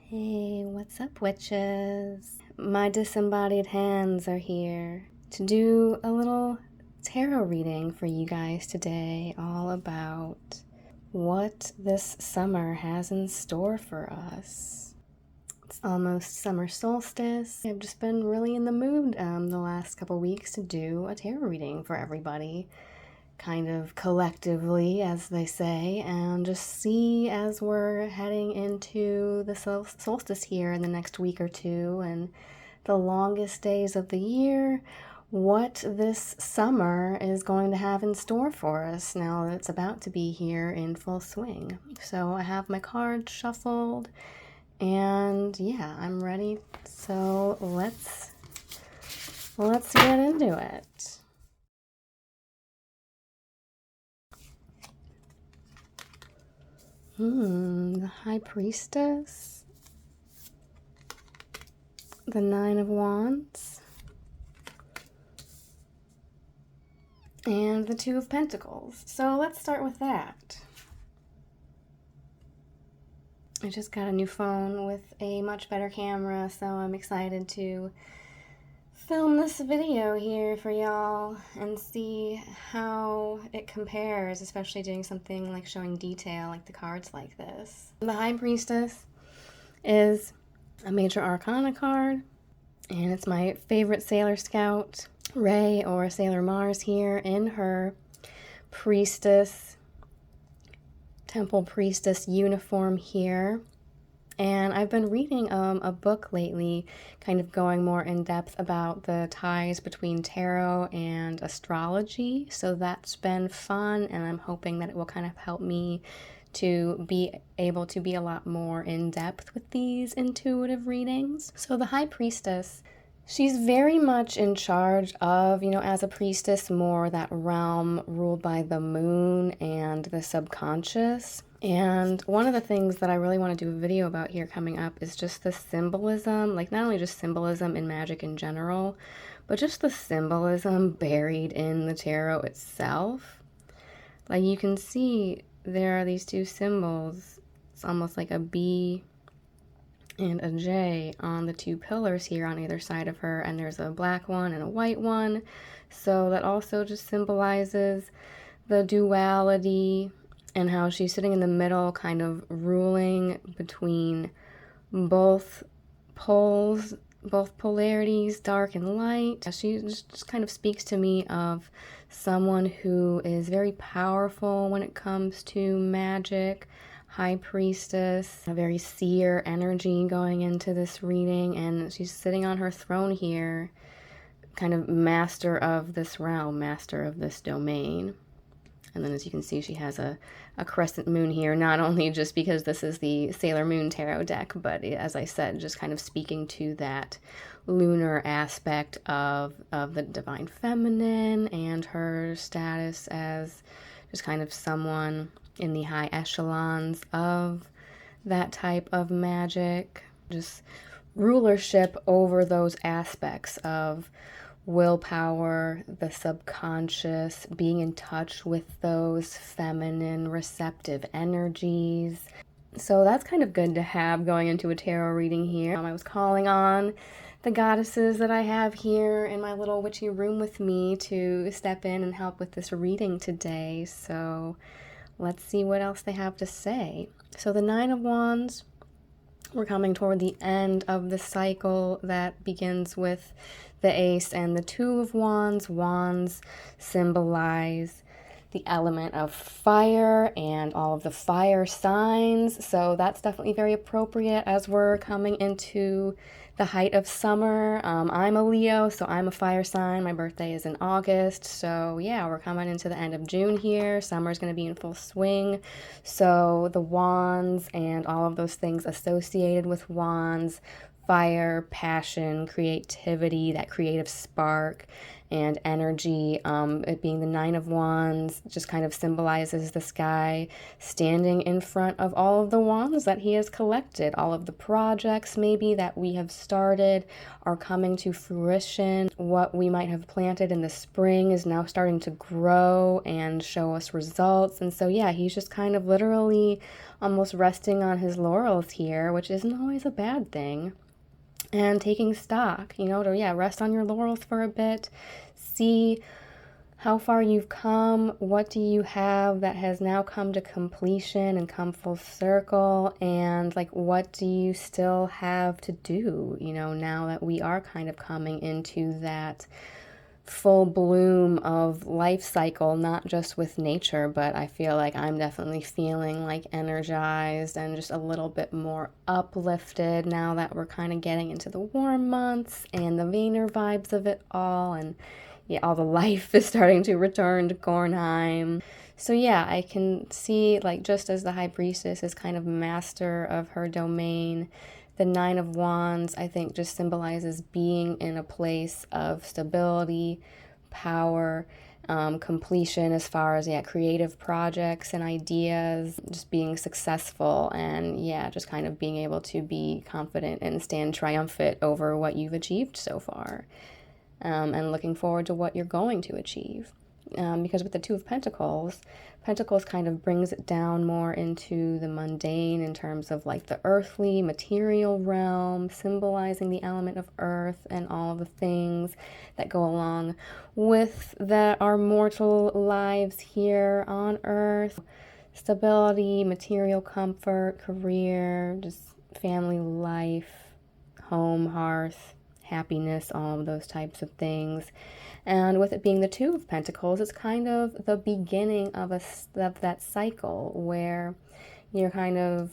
Hey, what's up, witches? My disembodied hands are here to do a little tarot reading for you guys today, all about what this summer has in store for us. It's almost summer solstice. I've just been really in the mood the last couple weeks to do a tarot reading for everybody, kind of collectively, as they say, and just see as we're heading into the solstice here in the next week or two and the longest days of the year, what this summer is going to have in store for us now that it's about to be here in full swing. So I have my cards shuffled and yeah, I'm ready. So let's get into it. The High Priestess, the Nine of Wands, and the Two of Pentacles. So let's start with that. I just got a new phone with a much better camera, so I'm excited to film this video here for y'all and see how it compares, especially doing something like showing detail like the cards like this. The High Priestess is a major arcana card, and it's my favorite Sailor Scout, Ray, or Sailor Mars, here in her priestess, temple priestess uniform here. And I've been reading a book lately, kind of going more in depth about the ties between tarot and astrology. So that's been fun, and I'm hoping that it will kind of help me to be able to be a lot more in depth with these intuitive readings. So the High Priestess, she's very much in charge of, as a priestess, more that realm ruled by the moon and the subconscious. And one of the things that I really want to do a video about here coming up is just the symbolism, like not only just symbolism in magic in general, but just the symbolism buried in the tarot itself. Like you can see there are these two symbols. It's almost like a B and a J on the two pillars here on either side of her, and there's a black one and a white one. So that also just symbolizes the duality and how she's sitting in the middle, kind of ruling between both poles, both polarities, dark and light. She just kind of speaks to me of someone who is very powerful when it comes to magic. High Priestess, a very seer energy going into this reading, and she's sitting on her throne here, kind of master of this realm, master of this domain. And then as you can see, she has a crescent moon here, not only just because this is the Sailor Moon tarot deck, but as I said, just kind of speaking to that lunar aspect of the divine feminine and her status as just kind of someone in the high echelons of that type of magic. Just rulership over those aspects of willpower, the subconscious, being in touch with those feminine receptive energies. So that's kind of good to have going into a tarot reading here. I was calling on the goddesses that I have here in my little witchy room with me to step in and help with this reading today. So let's see what else they have to say. So the Nine of Wands, we're coming toward the end of the cycle that begins with the Ace and the Two of Wands. Wands symbolize the element of fire and all of the fire signs. So that's definitely very appropriate as we're coming into the height of summer. I'm a Leo, so I'm a fire sign. My birthday is in August. So yeah, we're coming into the end of June here. Summer's going to be in full swing. So the wands and all of those things associated with wands, fire, passion, creativity, that creative spark and energy. It being the Nine of Wands just kind of symbolizes this guy standing in front of all of the wands that he has collected, all of the projects maybe that we have started are coming to fruition. What we might have planted in the spring is now starting to grow and show us results. And so, yeah, he's just kind of literally almost resting on his laurels here, which isn't always a bad thing. And taking stock, you know, to, yeah, rest on your laurels for a bit, see how far you've come, what do you have that has now come to completion and come full circle, and like what do you still have to do, you know, now that we are kind of coming into that full bloom of life cycle, not just with nature, but I feel like I'm definitely feeling like energized and just a little bit more uplifted now that we're kind of getting into the warm months and the Vayner vibes of it all, and yeah, all the life is starting to return to Gornheim. So yeah, I can see, like, just as the High Priestess is kind of master of her domain, the Nine of Wands, I think, just symbolizes being in a place of stability, power, completion as far as, yeah, creative projects and ideas, just being successful, and yeah, just kind of being able to be confident and stand triumphant over what you've achieved so far. And looking forward to what you're going to achieve. Because with the Two of Pentacles, Pentacles kind of brings it down more into the mundane in terms of like the earthly, material realm, symbolizing the element of earth and all of the things that go along with our mortal lives here on earth. Stability, material comfort, career, just family life, home, hearth, happiness, all of those types of things. And with it being the Two of Pentacles, it's kind of the beginning of that cycle where you're kind of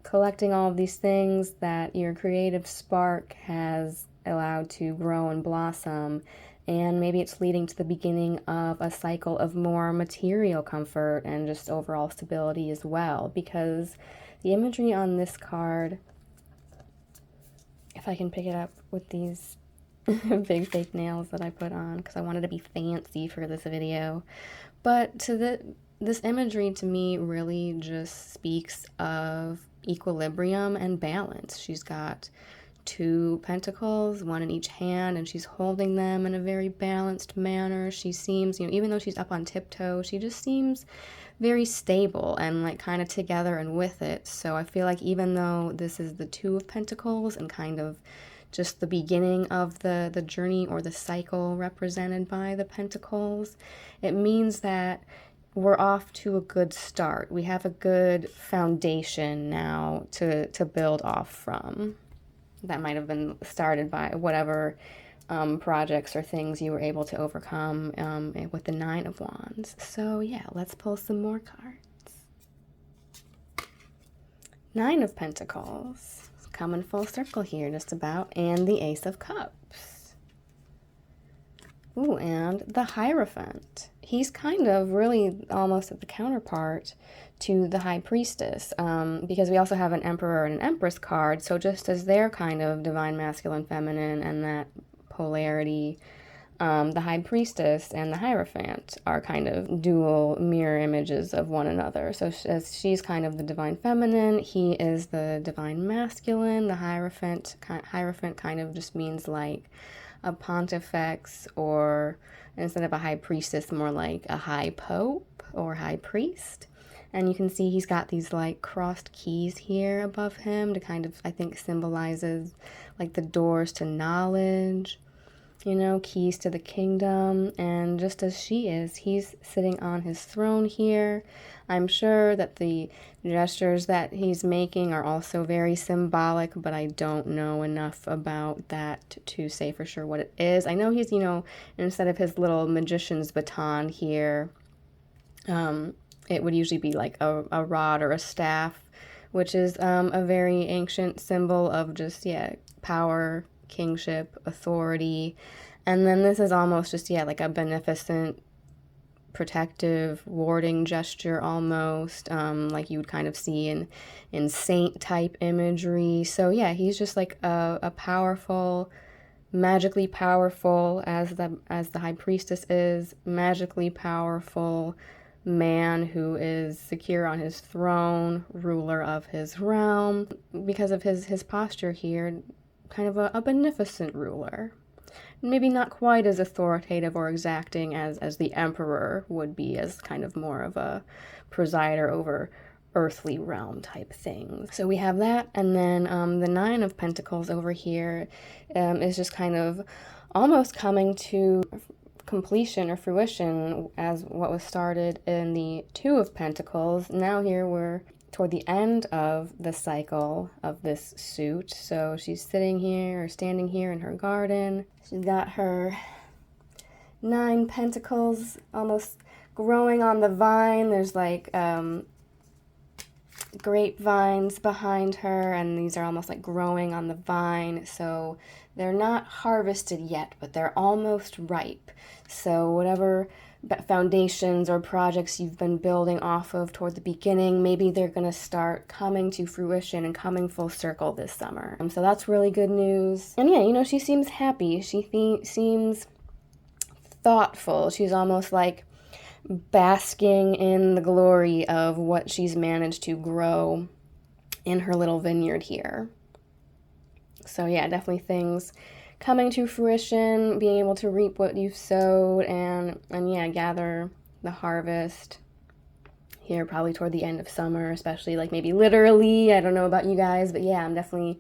collecting all of these things that your creative spark has allowed to grow and blossom, and maybe it's leading to the beginning of a cycle of more material comfort and just overall stability as well, because the imagery on this card, if I can pick it up with these big fake nails that I put on because I wanted to be fancy for this video, but this imagery to me really just speaks of equilibrium and balance. She's got two pentacles, one in each hand, and she's holding them in a very balanced manner. She seems, you know, even though she's up on tiptoe, she just seems very stable and like kind of together and with it. So I feel like even though this is the Two of Pentacles and kind of just the beginning of the journey or the cycle represented by the pentacles, it means that we're off to a good start. We have a good foundation now to build off from. That might have been started by whatever projects or things you were able to overcome with the Nine of Wands. So yeah, let's pull some more cards. Nine of Pentacles. Coming full circle here just about, and the Ace of Cups. Ooh, and the Hierophant. He's kind of really almost the counterpart to the High Priestess, because we also have an Emperor and an Empress card, so just as they're kind of divine masculine feminine and that polarity, the High Priestess and the Hierophant are kind of dual mirror images of one another. So as she's kind of the divine feminine, he is the divine masculine. The Hierophant kind of just means like a pontifex, or instead of a high priestess, more like a high pope or high priest. And you can see he's got these like crossed keys here above him to kind of, I think, symbolizes like the doors to knowledge, you know, keys to the kingdom. And just as she is, he's sitting on his throne here. I'm sure that the gestures that he's making are also very symbolic, but I don't know enough about that to say for sure what it is. I know he's, you know, instead of his little magician's baton here, it would usually be like a rod or a staff, which is a very ancient symbol of just, yeah, power, kingship, authority. And then this is almost just, yeah, like a beneficent, protective, warding gesture almost, like you would kind of see in saint type imagery. So yeah, he's just like a powerful, magically powerful, as the High Priestess is, magically powerful man who is secure on his throne, ruler of his realm. Because of his posture here, kind of a beneficent ruler. Maybe not quite as authoritative or exacting as the emperor would be, as kind of more of a presider over earthly realm type things. So we have that, and then the Nine of Pentacles over here is just kind of almost coming to completion or fruition as what was started in the Two of Pentacles. Now here we're toward the end of the cycle of this suit. So she's sitting here or standing here in her garden. She's got her 9 pentacles almost growing on the vine. There's like grapevines behind her, and these are almost like growing on the vine. So they're not harvested yet, but they're almost ripe. So whatever foundations or projects you've been building off of toward the beginning, maybe they're going to start coming to fruition and coming full circle this summer. So that's really good news. And yeah, you know, she seems happy. She seems thoughtful. She's almost like basking in the glory of what she's managed to grow in her little vineyard here. So yeah, definitely things coming to fruition, being able to reap what you've sowed, and yeah, gather the harvest here probably toward the end of summer, especially like maybe literally. I don't know about you guys, but yeah, I'm definitely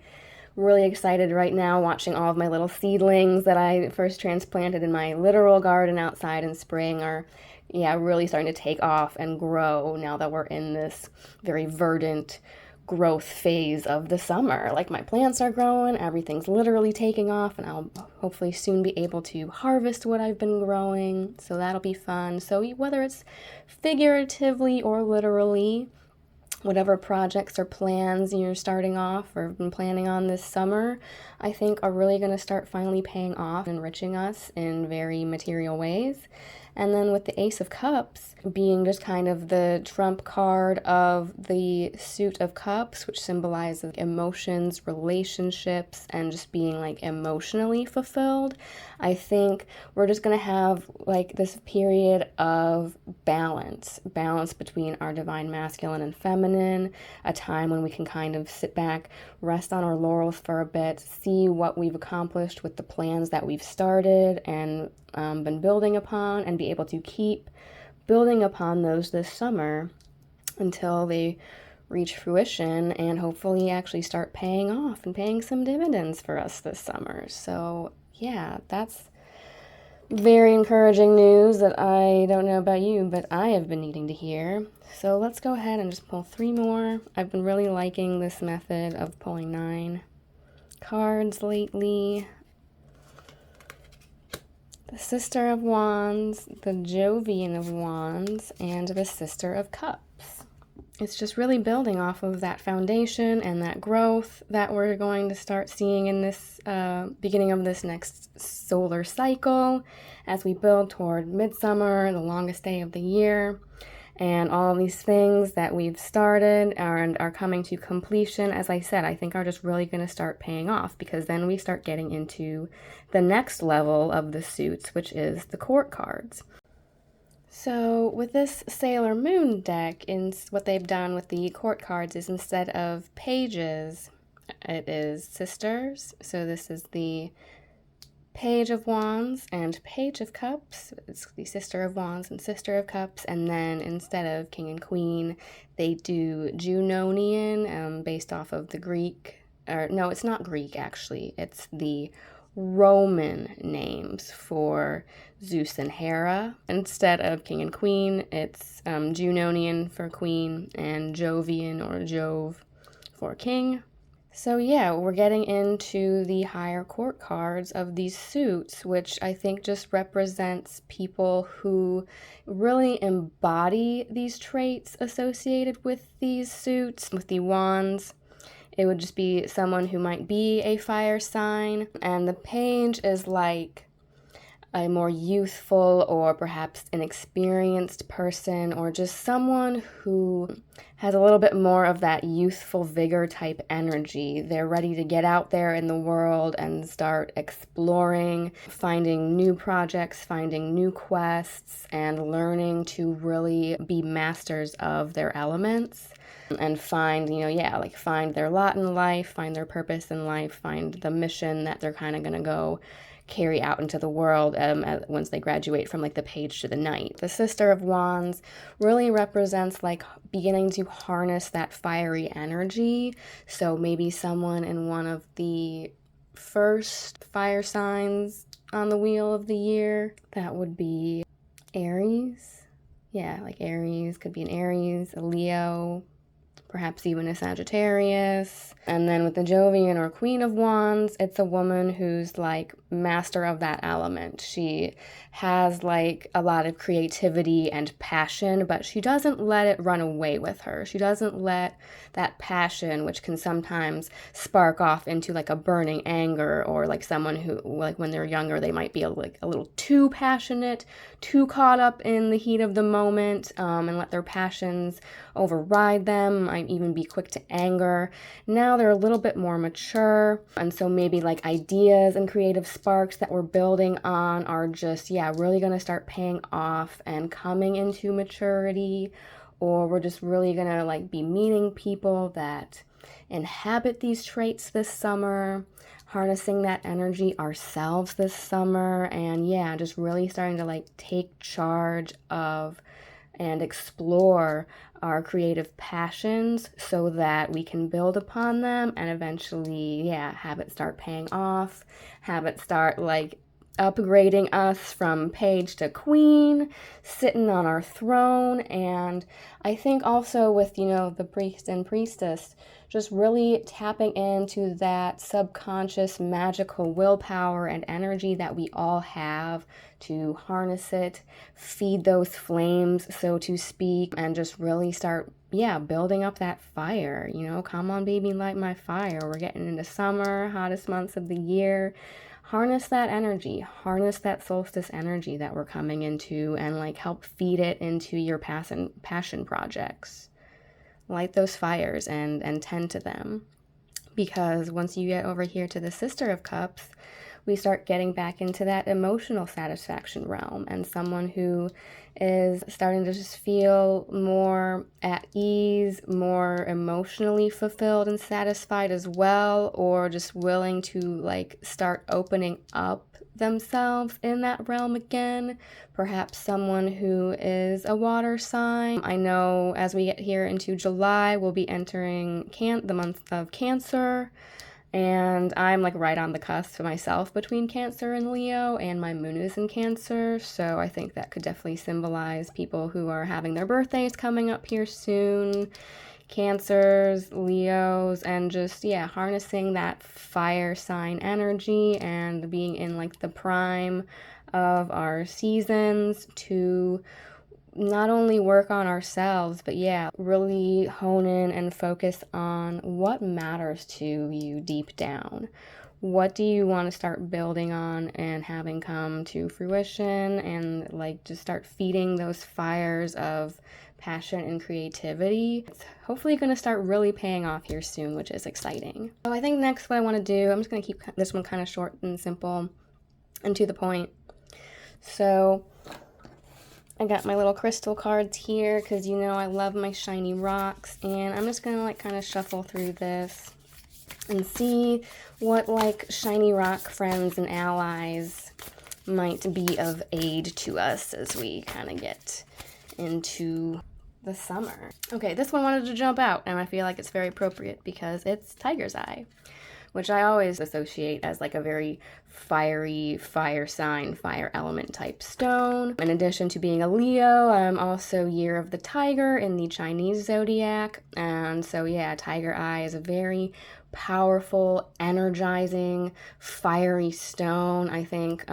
really excited right now watching all of my little seedlings that I first transplanted in my literal garden outside in spring are really starting to take off and grow now that we're in this very verdant growth phase of the summer. Like my plants are growing, everything's literally taking off, and I'll hopefully soon be able to harvest what I've been growing, so that'll be fun. So whether it's figuratively or literally, whatever projects or plans you're starting off or been planning on this summer, I think are really going to start finally paying off, enriching us in very material ways. And then with the Ace of Cups being just kind of the trump card of the Suit of Cups, which symbolizes emotions, relationships, and just being like emotionally fulfilled, I think we're just going to have like this period of balance between our divine masculine and feminine, a time when we can kind of sit back, rest on our laurels for a bit, see what we've accomplished with the plans that we've started and been building upon, and be able to keep building upon those this summer until they reach fruition and hopefully actually start paying off and paying some dividends for us this summer. So yeah, that's very encouraging news that I don't know about you, but I have been needing to hear. So let's go ahead and just pull 3 more. I've been really liking this method of pulling 9 cards lately. The Sister of Wands, the Jovian of Wands, and the Sister of Cups. It's just really building off of that foundation and that growth that we're going to start seeing in this beginning of this next solar cycle as we build toward midsummer, the longest day of the year. And all of these things that we've started and are coming to completion, as I said, I think are just really going to start paying off, because then we start getting into the next level of the suits, which is the court cards. So with this Sailor Moon deck, what they've done with the court cards is instead of pages, it is sisters. So this is the Page of Wands and Page of Cups. It's the Sister of Wands and Sister of Cups. And then instead of King and Queen, they do Junonian, based off of the Greek, or no, it's not Greek actually. It's the Roman names for Zeus and Hera. Instead of King and Queen, it's Junonian for Queen and Jovian or Jove for King. So yeah, we're getting into the higher court cards of these suits, which I think just represents people who really embody these traits associated with these suits, with the wands. It would just be someone who might be a fire sign, and the page is like a more youthful or perhaps an experienced person, or just someone who has a little bit more of that youthful vigor type energy. They're ready to get out there in the world and start exploring, finding new projects, finding new quests, and learning to really be masters of their elements. and find, like find their lot in life, find their purpose in life, find the mission that they're kind of going to go carry out into the world once they graduate from like the page to the knight. The Sister of Wands really represents like beginning to harness that fiery energy. So maybe someone in one of the first fire signs on the wheel of the year, that would be Aries. Yeah, like Aries, could be an Aries, a Leo, perhaps even a Sagittarius. And then with the Jovian or Queen of Wands, it's a woman who's like master of that element. She has like a lot of creativity and passion, but she doesn't let it run away with her. She doesn't let that passion, which can sometimes spark off into like a burning anger, or like someone who, like when they're younger, they might be like a little too passionate, too caught up in the heat of the moment, and let their passions override them, might even be quick to anger. Now they're a little bit more mature, and so maybe like ideas and creative sparks that we're building on are just, really going to start paying off and coming into maturity, or we're just really going to like be meeting people that inhabit these traits this summer, harnessing that energy ourselves this summer, and just really starting to like take charge of and explore our creative passions so that we can build upon them and eventually, have it start paying off, have it start like upgrading us from page to queen, sitting on our throne. And I think also with, the priest and priestess, just really tapping into that subconscious magical willpower and energy that we all have, to harness it, feed those flames, so to speak, and just really start, building up that fire. Come on, baby, light my fire. We're getting into summer, hottest months of the year. Harness that energy, harness that solstice energy that we're coming into, and like help feed it into your passion projects. Light those fires and tend to them. Because once you get over here to the Sister of Cups, we start getting back into that emotional satisfaction realm, and someone who is starting to just feel more at ease, more emotionally fulfilled and satisfied as well, or just willing to like start opening up themselves in that realm again. Perhaps someone who is a water sign. I know as we get here into July, we'll be entering the month of Cancer. And I'm like right on the cusp myself between Cancer and Leo, and my moon is in Cancer. So I think that could definitely symbolize people who are having their birthdays coming up here soon. Cancers, Leos, and just, harnessing that fire sign energy and being in like the prime of our seasons to not only work on ourselves, but really hone in and focus on what matters to you deep down. What do you want to start building on and having come to fruition, and like just start feeding those fires of passion and creativity. It's hopefully going to start really paying off here soon, which is exciting. So I think next what I want to do, I'm just going to keep this one kind of short and simple and to the point. So I got my little crystal cards here because I love my shiny rocks, and I'm just going to like kind of shuffle through this and see what like shiny rock friends and allies might be of aid to us as we kind of get into the summer. Okay, this one wanted to jump out, and I feel like it's very appropriate because it's Tiger's Eye, which I always associate as like a very fiery fire sign, fire element type stone. In addition to being a Leo, I'm also Year of the Tiger in the Chinese zodiac, and so Tiger Eye is a very powerful, energizing, fiery stone. I think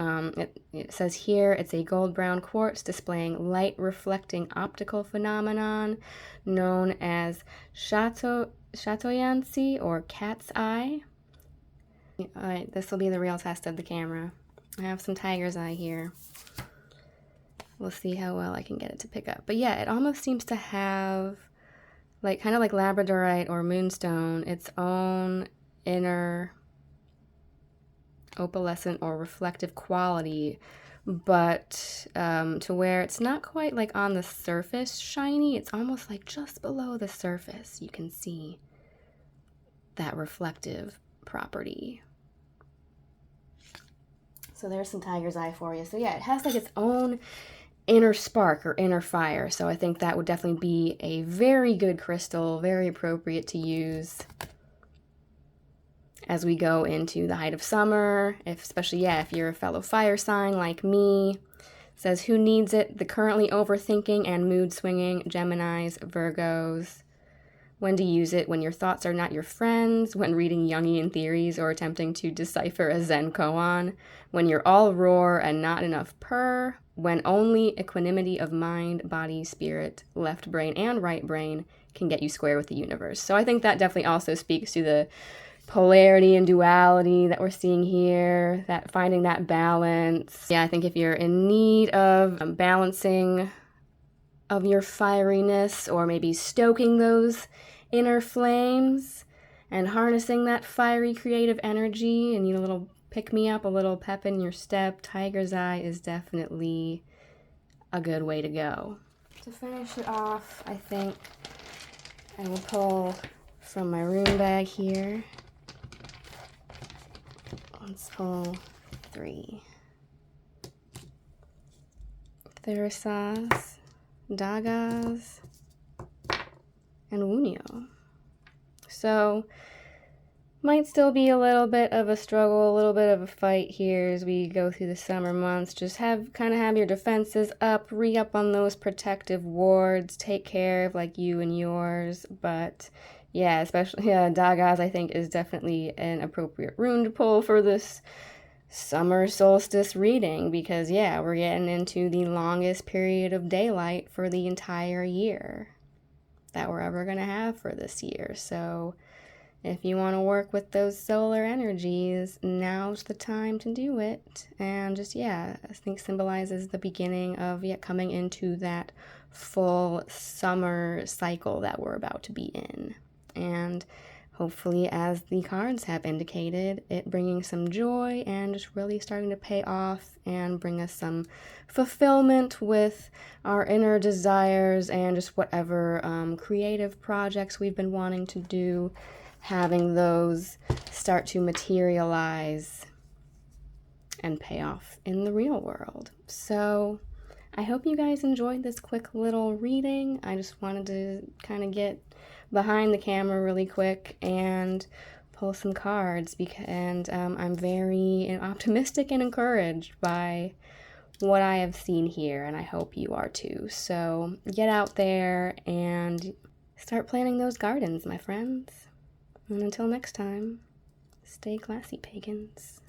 it says here it's a gold brown quartz displaying light reflecting optical phenomenon known as Chatoyancy or cat's eye. Alright, this will be the real test of the camera. I have some Tiger's Eye here. We'll see how well I can get it to pick up. But it almost seems to have like kind of like labradorite or moonstone, its own inner opalescent or reflective quality, but to where it's not quite like on the surface shiny. It's almost like just below the surface you can see that reflective property. So there's some tiger's eye for you. So yeah, it has like its own inner spark or inner fire. So I think that would definitely be a very good crystal, very appropriate to use as we go into the height of summer, especially, if you're a fellow fire sign like me. It says, who needs it? The currently overthinking and mood swinging Geminis, Virgos. When to use it: when your thoughts are not your friends, when reading Jungian theories or attempting to decipher a Zen koan, when you're all roar and not enough purr, when only equanimity of mind, body, spirit, left brain, and right brain can get you square with the universe. So I think that definitely also speaks to the polarity and duality that we're seeing here, that finding that balance. Yeah, I think if you're in need of balancing of your fieriness, or maybe stoking those inner flames and harnessing that fiery creative energy, and need a little pick-me-up, a little pep in your step, tiger's eye is definitely a good way to go. To finish it off, I think I will pull from my rune bag here. Let's pull 3. Therisas, Dagas, and Wunio. So, might still be a little bit of a struggle, a little bit of a fight here as we go through the summer months. Just have your defenses up, re-up on those protective wards, take care of like you and yours. But yeah, especially Dagas I think is definitely an appropriate rune to pull for this summer solstice reading, because we're getting into the longest period of daylight for the entire year that we're ever going to have for this year. So if you want to work with those solar energies, now's the time to do it. And just, I think symbolizes the beginning of coming into that full summer cycle that we're about to be in. And hopefully, as the cards have indicated, it bringing some joy and just really starting to pay off and bring us some fulfillment with our inner desires and just whatever creative projects we've been wanting to do, having those start to materialize and pay off in the real world. So I hope you guys enjoyed this quick little reading. I just wanted to kind of get behind the camera really quick and pull some cards, and I'm very optimistic and encouraged by what I have seen here, and I hope you are too. So get out there and start planting those gardens, my friends. And until next time, stay classy, pagans.